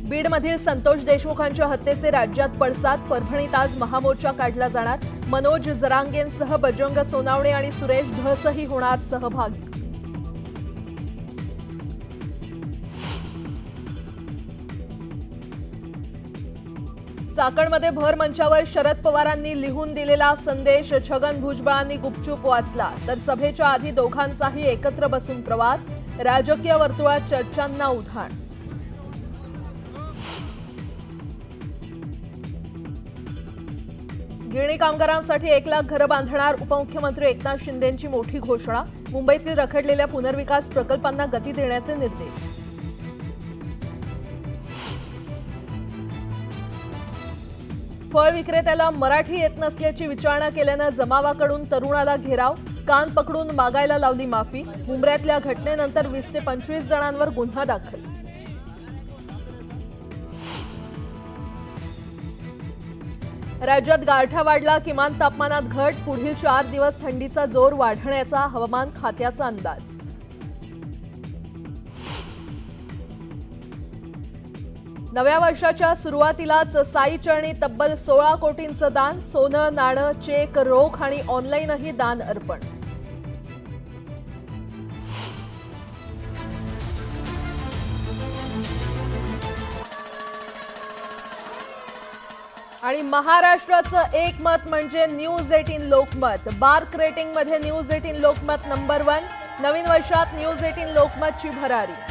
बीडमधील संतोष देशमुखांच्या हत्येचे राज्यात पडसाद. परभणीत आज महामोर्चा काढला जाणार. मनोज जरांगेंसह बजरंग सोनावणे आणि सुरेश धसही होणार सहभागी. चाकणमध्ये भर मंचावर शरद पवारांनी लिहून दिलेला संदेश छगन भुजबळांनी गुपचूप वाचला. तर सभेच्या आधी दोघांचाही एकत्र बसून प्रवास. राजकीय वर्तुळात चर्चांना उधाण. गिरणी कामगारांसाठी 1 लाख घरं बांधणार. उपमुख्यमंत्री एकनाथ शिंदेंची मोठी घोषणा. मुंबईतील रखडलेल्या पुनर्विकास प्रकल्पांना गती देण्याचे निर्देश. फळ विक्रेत्याला मराठी येत नसल्याची विचारणा केल्यानं जमावाकडून तरुणाला घेराव. कान पकडून मागायला लावली माफी. मुंब्र्यातल्या घटनेनंतर 20 ते 25 जणांवर गुन्हा दाखल. राज्यात गारठा वाढला. किमान तापमानात घट. पुढील 4 दिवस थंडीचा जोर वाढण्याचा हवामान खात्याचा अंदाज. नव्या वर्षाच्या सुरुवातीलाच साई चरणी तब्बल 16 कोटींचं दान. सोनं, नाणं, चेक, रोख आणि ऑनलाईनही दान अर्पण. आणि महाराष्ट्राचं एकमत म्हणजे न्यूज 18 लोकमत. बार्क रेटिंगमध्ये न्यूज 18 लोकमत नंबर 1. नवीन वर्षात न्यूज 18 लोकमतची भरारी.